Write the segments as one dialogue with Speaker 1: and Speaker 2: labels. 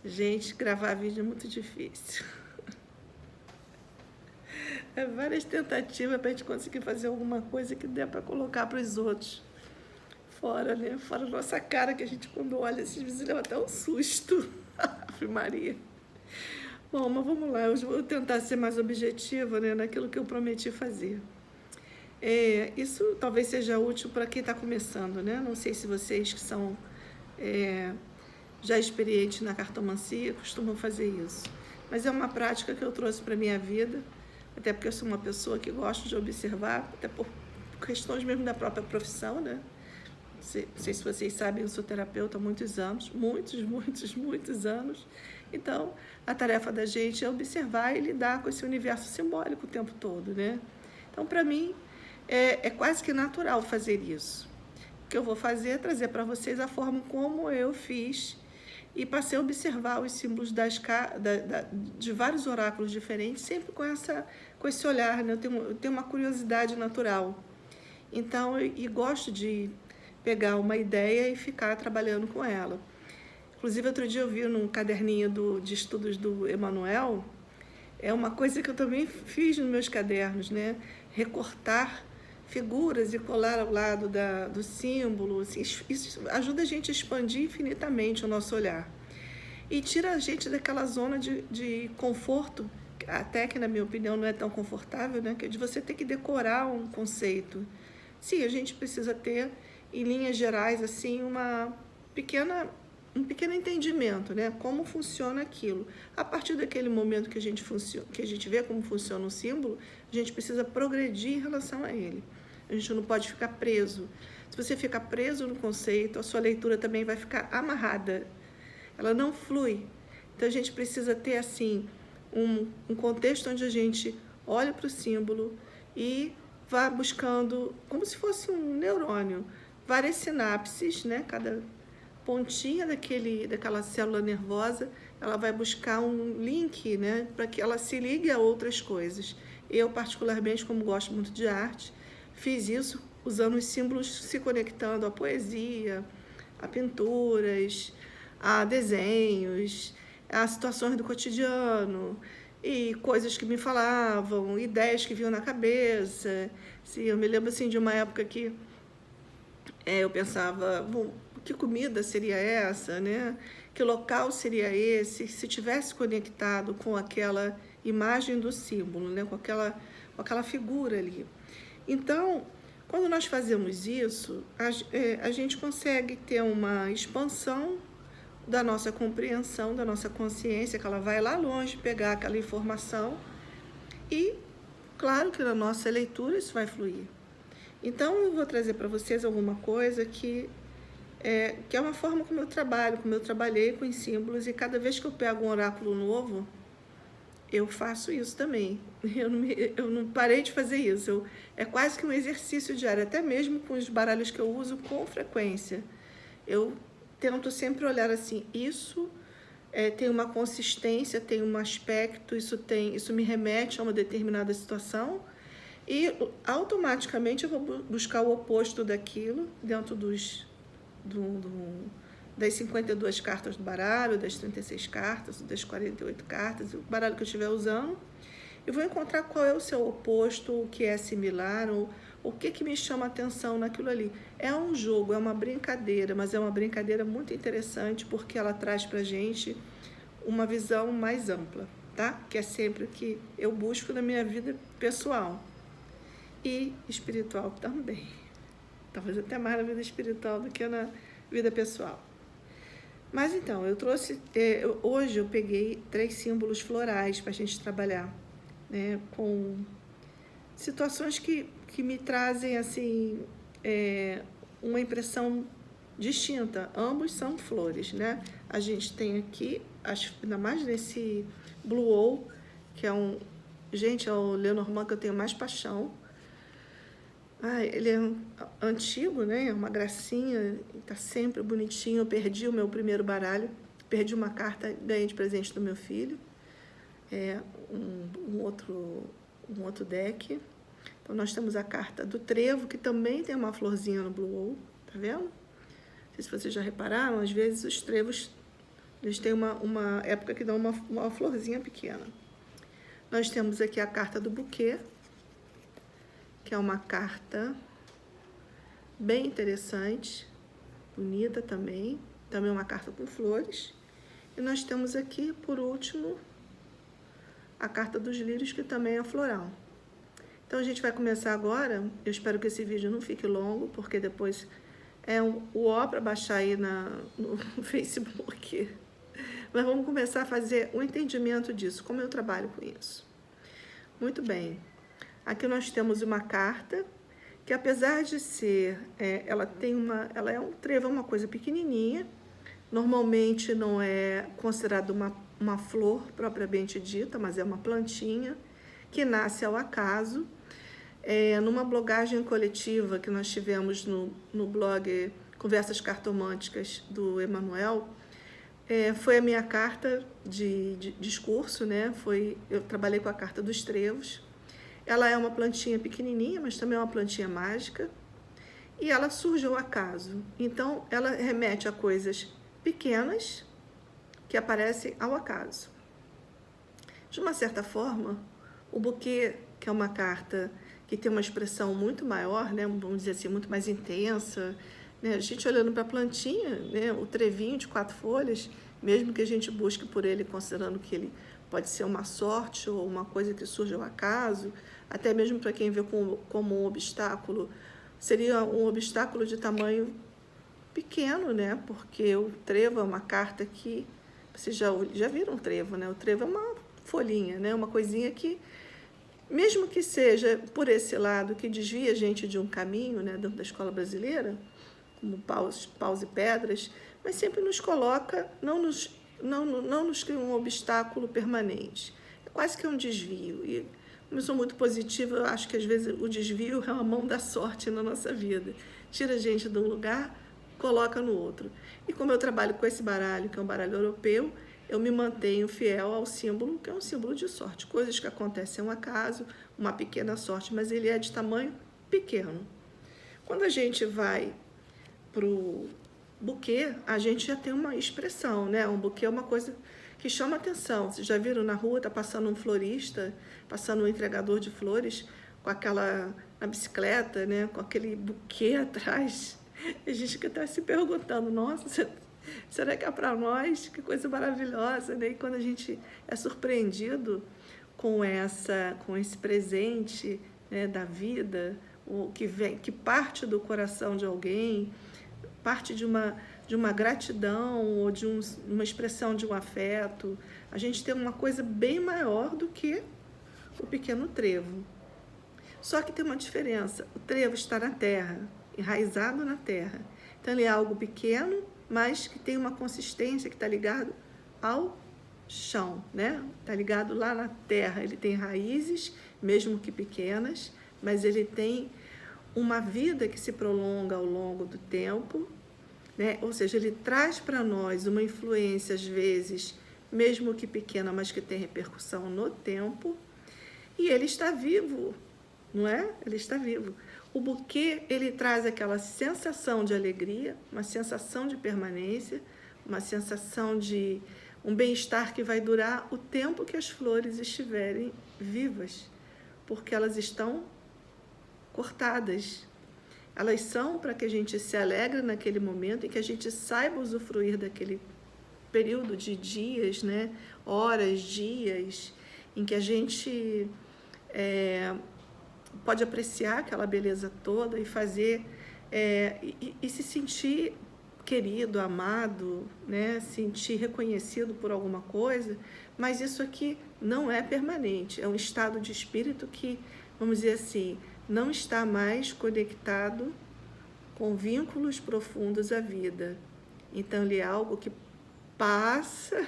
Speaker 1: Gente, gravar vídeo é muito difícil. É várias tentativas para a gente conseguir fazer alguma coisa que dê para colocar para os outros. Fora, né? Fora a nossa cara, que a gente quando olha, às vezes leva até um susto. Ave Maria. Bom, mas vamos lá, eu vou tentar ser mais objetiva, né, naquilo que eu prometi fazer. Isso talvez seja útil para quem está começando, né? Não sei se vocês que são já experientes na cartomancia costumam fazer isso. Mas é uma prática que eu trouxe para a minha vida, até porque eu sou uma pessoa que gosta de observar, até por questões mesmo da própria profissão, né? Não sei se vocês sabem, eu sou terapeuta há muitos anos, muitos anos. Então, a tarefa da gente é observar e lidar com esse universo simbólico o tempo todo, né? Então, para mim, é quase que natural fazer isso. O que eu vou fazer é trazer para vocês a forma como eu fiz e passei a observar os símbolos de vários oráculos diferentes, sempre com esse olhar, né? Eu tenho uma curiosidade natural. Então, eu gosto de pegar uma ideia e ficar trabalhando com ela. Inclusive, outro dia eu vi num caderninho de estudos do Emanuel, é uma coisa que eu também fiz nos meus cadernos, né? Recortar figuras e colar ao lado do símbolo. Assim, isso ajuda a gente a expandir infinitamente o nosso olhar. E tira a gente daquela zona de conforto, até que, na minha opinião, não é tão confortável, né? Que é de você ter que decorar um conceito. Sim, a gente precisa ter, em linhas gerais, assim, um pequeno entendimento, né? Como funciona aquilo. A partir daquele momento que a gente vê como funciona um símbolo, a gente precisa progredir em relação a ele. A gente não pode ficar preso. Se você ficar preso no conceito, a sua leitura também vai ficar amarrada. Ela não flui. Então, a gente precisa ter, assim, um contexto onde a gente olha para o símbolo e vá buscando, como se fosse um neurônio, várias sinapses, né? Cada pontinha daquela célula nervosa, ela vai buscar um link, né? Para que ela se ligue a outras coisas. Eu, particularmente, como gosto muito de arte, fiz isso usando os símbolos, se conectando à poesia, a pinturas, a desenhos, a situações do cotidiano, e coisas que me falavam, ideias que vinham na cabeça. Sim, eu me lembro assim, de uma época que eu pensava, bom, que comida seria essa, né? Que local seria esse? Se tivesse conectado com aquela imagem do símbolo, né? Com aquela figura ali. Então, quando nós fazemos isso, a gente consegue ter uma expansão da nossa compreensão, da nossa consciência, que ela vai lá longe pegar aquela informação e, claro que na nossa leitura isso vai fluir. Então, eu vou trazer para vocês alguma coisa que é uma forma como eu trabalho, como eu trabalhei com os símbolos, e cada vez que eu pego um oráculo novo, eu faço isso também. Eu não parei de fazer isso. É quase que um exercício diário, até mesmo com os baralhos que eu uso com frequência. Eu tento sempre olhar assim, isso tem uma consistência, tem um aspecto, isso me remete a uma determinada situação, e automaticamente eu vou buscar o oposto daquilo dentro das 52 cartas do baralho, das 36 cartas, das 48 cartas, o baralho que eu estiver usando, e vou encontrar qual é o seu oposto, o que é similar, ou o que me chama a atenção naquilo ali. É um jogo, é uma brincadeira, mas é uma brincadeira muito interessante, porque ela traz pra gente uma visão mais ampla, tá? Que é sempre o que eu busco na minha vida pessoal e espiritual também. Talvez até mais na vida espiritual do que na vida pessoal. Mas então, eu trouxe, hoje eu peguei 3 símbolos florais para a gente trabalhar, né, com situações que me trazem, assim, uma impressão distinta. Ambos são flores, né? A gente tem aqui, ainda mais nesse Blue Owl, que é gente, é o Lenormand que eu tenho mais paixão. Ele é antigo, né? É uma gracinha, tá sempre bonitinho. Eu perdi o meu primeiro baralho, perdi uma carta, ganhei de presente do meu filho. Um outro deck. Então, nós temos a carta do trevo, que também tem uma florzinha no Blue Owl, tá vendo? Não sei se vocês já repararam, às vezes os trevos Eles têm uma época que dão uma florzinha pequena. Nós temos aqui a carta do buquê, que é uma carta bem interessante, bonita também. Também uma carta com flores. E nós temos aqui, por último, a carta dos lírios, que também é floral. Então, a gente vai começar agora. Eu espero que esse vídeo não fique longo, porque depois é o ó para baixar aí no Facebook. Mas vamos começar a fazer um entendimento disso, como eu trabalho com isso. Muito bem. Aqui nós temos uma carta que, apesar de ser, ela é um trevo, é uma coisa pequenininha. Normalmente não é considerada uma flor propriamente dita, mas é uma plantinha que nasce ao acaso. Numa blogagem coletiva que nós tivemos no blog Conversas Cartomânticas do Emanuel, foi a minha carta de discurso, né? Eu trabalhei com a carta dos trevos. Ela é uma plantinha pequenininha, mas também é uma plantinha mágica. E ela surge ao acaso. Então, ela remete a coisas pequenas que aparecem ao acaso. De uma certa forma, o buquê, que é uma carta que tem uma expressão muito maior, né? Vamos dizer assim, muito mais intensa, né? A gente olhando para a plantinha, né? O trevinho de 4 folhas, mesmo que a gente busque por ele, considerando que ele pode ser uma sorte ou uma coisa que surge ao acaso, até mesmo para quem vê como um obstáculo, seria um obstáculo de tamanho pequeno, né? Porque o trevo é uma carta que... Vocês já viram o trevo, né? O trevo é uma folhinha, né? Uma coisinha que, mesmo que seja por esse lado, que desvia a gente de um caminho, né? Dentro da escola brasileira, como paus e pedras, mas sempre nos coloca, não nos cria um obstáculo permanente. É quase que um desvio. E, como eu sou muito positiva, eu acho que às vezes o desvio é uma mão da sorte na nossa vida. Tira a gente de um lugar, coloca no outro. E como eu trabalho com esse baralho, que é um baralho europeu, eu me mantenho fiel ao símbolo, que é um símbolo de sorte. Coisas que acontecem ao acaso, uma pequena sorte, mas ele é de tamanho pequeno. Quando a gente vai para o buquê, a gente já tem uma expressão, né? Um buquê é uma coisa que chama atenção. Vocês já viram na rua, tá passando um florista, passando um entregador de flores, na bicicleta, né? Com aquele buquê atrás. A gente que está se perguntando, nossa, será que é para nós? Que coisa maravilhosa, né? E quando a gente é surpreendido com esse presente, né, da vida, que parte do coração de alguém, parte de uma gratidão ou de uma expressão de um afeto, a gente tem uma coisa bem maior do que o pequeno trevo. Só que tem uma diferença, o trevo está na terra, enraizado na terra. Então, ele é algo pequeno, mas que tem uma consistência, que está ligado ao chão, né? Está ligado lá na terra. Ele tem raízes, mesmo que pequenas, mas ele tem uma vida que se prolonga ao longo do tempo, né? Ou seja, ele traz para nós uma influência, às vezes, mesmo que pequena, mas que tem repercussão no tempo, e ele está vivo, não é? Ele está vivo. O buquê, ele traz aquela sensação de alegria, uma sensação de permanência, uma sensação de um bem-estar que vai durar o tempo que as flores estiverem vivas, porque elas estão cortadas. Elas são para que a gente se alegre naquele momento e que a gente saiba usufruir daquele período de dias, né? Horas, dias, em que a gente pode apreciar aquela beleza toda e fazer e se sentir querido, amado, né? Sentir reconhecido por alguma coisa, mas isso aqui não é permanente, é um estado de espírito que, vamos dizer assim, não está mais conectado com vínculos profundos à vida. Então, ele é algo que passa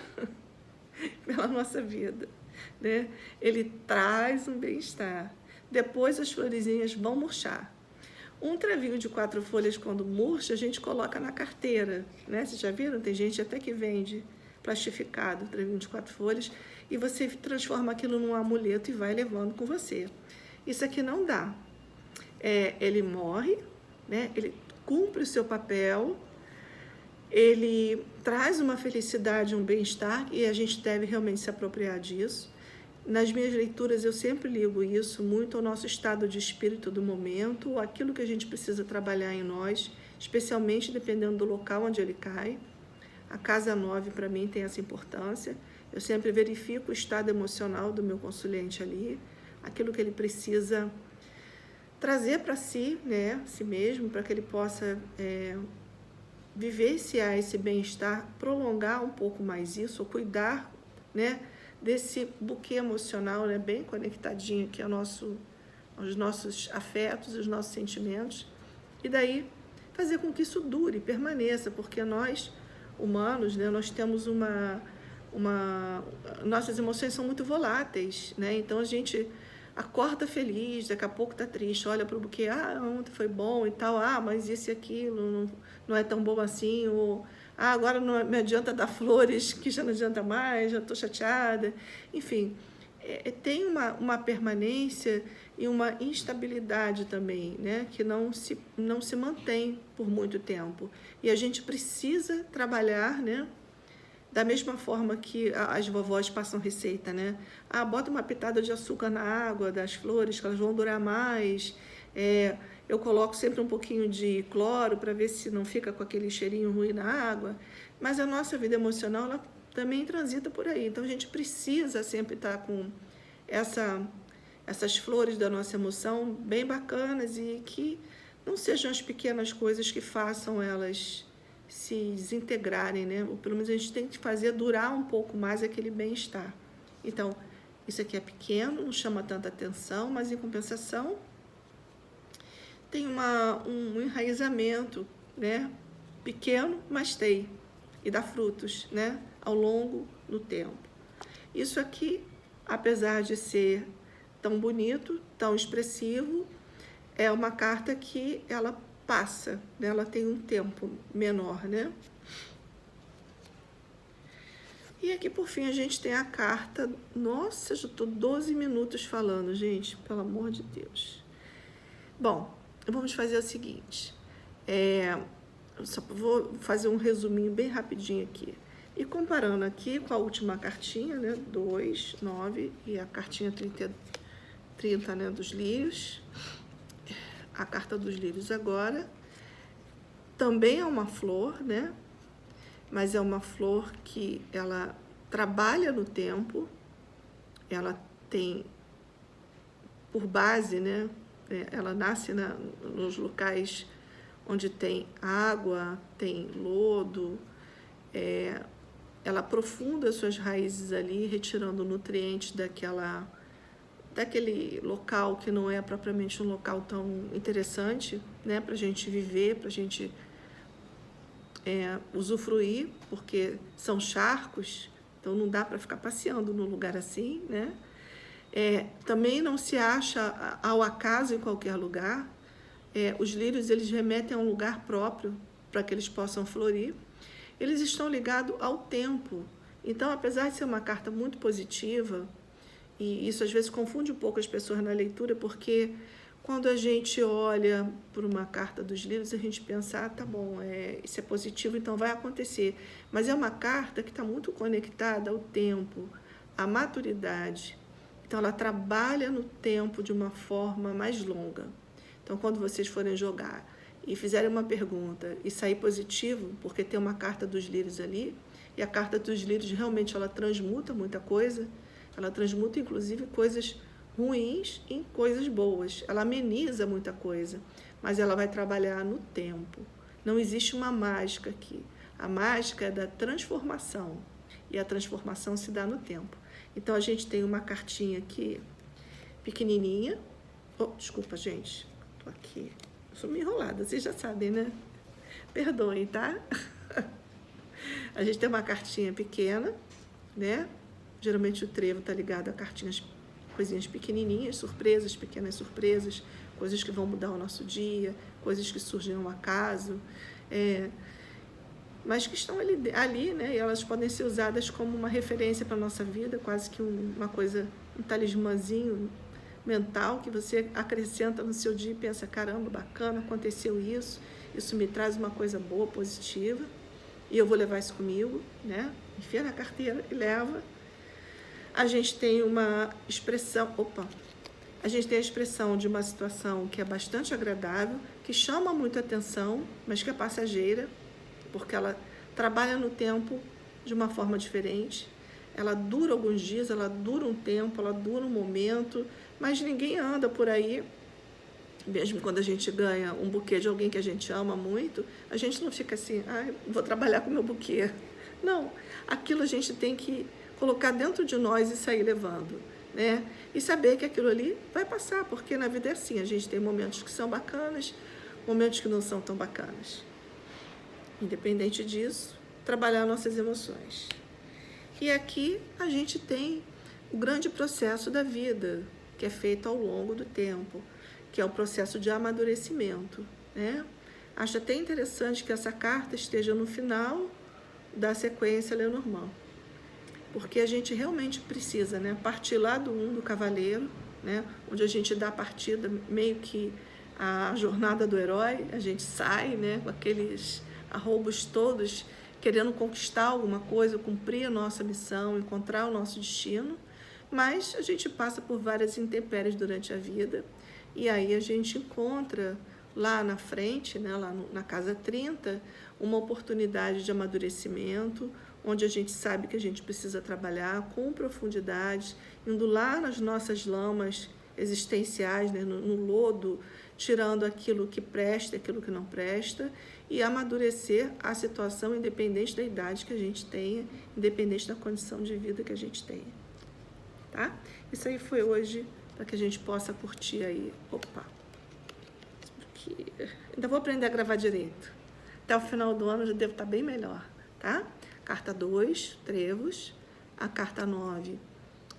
Speaker 1: pela nossa vida, né? Ele traz um bem-estar. Depois as florezinhas vão murchar. Um trevinho de 4 folhas, quando murcha, a gente coloca na carteira, né? Vocês já viram? Tem gente até que vende plastificado, trevinho de 4 folhas, e você transforma aquilo num amuleto e vai levando com você. Isso aqui não dá. Ele morre, né? Ele cumpre o seu papel, ele traz uma felicidade, um bem-estar, e a gente deve realmente se apropriar disso. Nas minhas leituras eu sempre ligo isso muito ao nosso estado de espírito do momento, aquilo que a gente precisa trabalhar em nós, especialmente dependendo do local onde ele cai. A casa 9 para mim tem essa importância. Eu sempre verifico o estado emocional do meu consulente ali, aquilo que ele precisa trazer para si, né, si mesmo, para que ele possa vivenciar esse bem-estar, prolongar um pouco mais isso, ou cuidar, né, desse buquê emocional, né, bem conectadinho aqui aos nossos afetos, aos nossos sentimentos, e daí fazer com que isso dure, permaneça, porque nós, humanos, né, nós temos nossas emoções são muito voláteis, né, então a gente acorda feliz, daqui a pouco está triste, olha para o buquê, ontem foi bom e tal, mas isso e aquilo não é tão bom assim, ou agora não me adianta dar flores, que já não adianta mais, já estou chateada. Enfim, tem uma permanência e uma instabilidade também, né, que não se mantém por muito tempo. E a gente precisa trabalhar, né, da mesma forma que as vovós passam receita, né? Bota uma pitada de açúcar na água das flores, que elas vão durar mais. Eu coloco sempre um pouquinho de cloro para ver se não fica com aquele cheirinho ruim na água. Mas a nossa vida emocional, ela também transita por aí. Então, a gente precisa sempre estar com essas flores da nossa emoção bem bacanas e que não sejam as pequenas coisas que façam elas se desintegrarem, né? Ou pelo menos a gente tem que fazer durar um pouco mais aquele bem-estar. Então, isso aqui é pequeno, não chama tanta atenção, mas em compensação tem um enraizamento, né? Pequeno, mas tem, e dá frutos, né? Ao longo do tempo. Isso aqui, apesar de ser tão bonito, tão expressivo, é uma carta que ela passa, né? Ela tem um tempo menor, né? E aqui, por fim, a gente tem a carta... Nossa, já estou 12 minutos falando, gente, pelo amor de Deus. Bom, vamos fazer o seguinte. Eu só vou fazer um resuminho bem rapidinho aqui. E comparando aqui com a última cartinha, né? 2, 9 e a cartinha 30, né? Dos lírios. A carta dos lírios agora também é uma flor, né? Mas é uma flor que ela trabalha no tempo, ela tem por base, né? Ela nasce nos locais onde tem água, tem lodo, ela aprofunda suas raízes ali, retirando nutrientes daquele local que não é propriamente um local tão interessante, né, para a gente viver, para a gente usufruir, porque são charcos, então não dá para ficar passeando num lugar assim, né? Também não se acha ao acaso em qualquer lugar. Os lírios, eles remetem a um lugar próprio para que eles possam florir. Eles estão ligados ao tempo. Então, apesar de ser uma carta muito positiva, e isso às vezes confunde um pouco as pessoas na leitura, porque quando a gente olha por uma carta dos lírios, a gente pensa, tá bom, isso é positivo, então vai acontecer. Mas é uma carta que está muito conectada ao tempo, à maturidade. Então, ela trabalha no tempo de uma forma mais longa. Então, quando vocês forem jogar e fizerem uma pergunta e sair positivo, porque tem uma carta dos lírios ali, e a carta dos lírios realmente ela transmuta muita coisa, ela transmuta inclusive coisas ruins em coisas boas, ela ameniza muita coisa, mas ela vai trabalhar no tempo. Não existe uma mágica aqui. A mágica é da transformação, e a transformação se dá no tempo. Então, a gente tem uma cartinha aqui, pequenininha. Desculpa, gente. Tô aqui. Eu sou meio enrolada, vocês já sabem, né? Perdoem, tá? A gente tem uma cartinha pequena, né? Geralmente o trevo tá ligado a coisinhas pequenininhas, surpresas, pequenas surpresas, coisas que vão mudar o nosso dia, coisas que surgem ao acaso, mas que estão ali, né? E elas podem ser usadas como uma referência para a nossa vida, quase que uma coisa, um talismãzinho mental que você acrescenta no seu dia e pensa, caramba, bacana, aconteceu isso me traz uma coisa boa, positiva. e eu vou levar isso comigo, né? Enfia na carteira e leva. A gente tem uma expressão, a gente tem a expressão de uma situação que é bastante agradável, que chama muito atenção, mas que é passageira, porque ela trabalha no tempo de uma forma diferente. Ela dura alguns dias, ela dura um tempo, ela dura um momento, mas ninguém anda por aí, mesmo quando a gente ganha um buquê de alguém que a gente ama muito, a gente não fica assim, vou trabalhar com meu buquê. Não, aquilo a gente tem que colocar dentro de nós e sair levando, né? E saber que aquilo ali vai passar, porque na vida é assim, a gente tem momentos que são bacanas, momentos que não são tão bacanas. Independente disso, trabalhar nossas emoções. E aqui a gente tem o grande processo da vida, que é feito ao longo do tempo, que é o processo de amadurecimento, né? Acho até interessante que essa carta esteja no final da sequência Lenormand, porque a gente realmente precisa, né, partir lá do cavaleiro, né, onde a gente dá a partida, meio que a jornada do herói, a gente sai, né, com aqueles arroubos todos, querendo conquistar alguma coisa, cumprir a nossa missão, encontrar o nosso destino, mas a gente passa por várias intempéries durante a vida, e aí a gente encontra lá na frente, né, lá na casa 30, uma oportunidade de amadurecimento, onde a gente sabe que a gente precisa trabalhar com profundidade, indo lá nas nossas lamas existenciais, né, no lodo, tirando aquilo que presta e aquilo que não presta, e amadurecer a situação independente da idade que a gente tenha, independente da condição de vida que a gente tenha. Tá? Isso aí foi hoje, para que a gente possa curtir aí. Ainda vou aprender a gravar direito. Até o final do ano eu já devo estar bem melhor, tá? Carta 2, Trevos. A carta 9,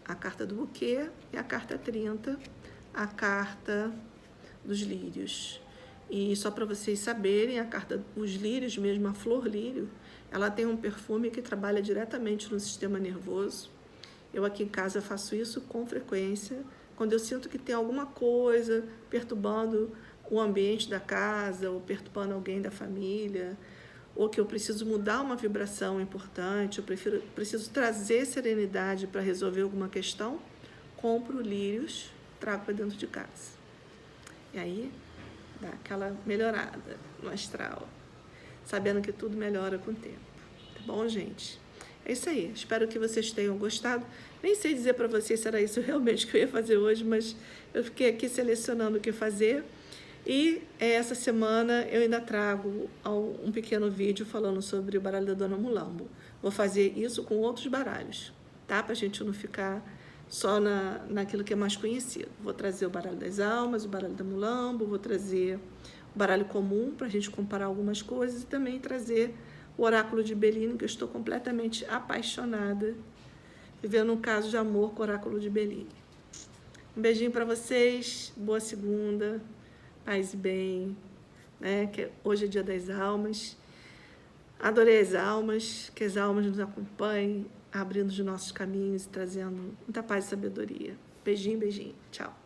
Speaker 1: a carta do buquê. E a carta 30, a carta dos lírios. E só para vocês saberem, a carta dos lírios mesmo, a flor lírio, ela tem um perfume que trabalha diretamente no sistema nervoso. Eu aqui em casa faço isso com frequência. Quando eu sinto que tem alguma coisa perturbando o ambiente da casa, ou perturbando alguém da família, ou que eu preciso mudar uma vibração importante, eu preciso trazer serenidade para resolver alguma questão, compro lírios, trago para dentro de casa. E aí, dá aquela melhorada no astral, sabendo que tudo melhora com o tempo. Tá bom, gente? É isso aí. Espero que vocês tenham gostado. Nem sei dizer para vocês se era isso realmente que eu ia fazer hoje, mas eu fiquei aqui selecionando o que fazer. E essa semana eu ainda trago um pequeno vídeo falando sobre o baralho da Dona Mulambo. Vou fazer isso com outros baralhos, tá? Para a gente não ficar só naquilo que é mais conhecido. Vou trazer o baralho das almas, o baralho da Mulambo, vou trazer o baralho comum para a gente comparar algumas coisas e também trazer o oráculo de Bellini, que eu estou completamente apaixonada, vivendo um caso de amor com o oráculo de Bellini. Um beijinho para vocês, boa segunda, paz e bem, né? Que hoje é dia das almas. Adorei as almas, que as almas nos acompanhem, abrindo os nossos caminhos e trazendo muita paz e sabedoria. Beijinho, beijinho. Tchau.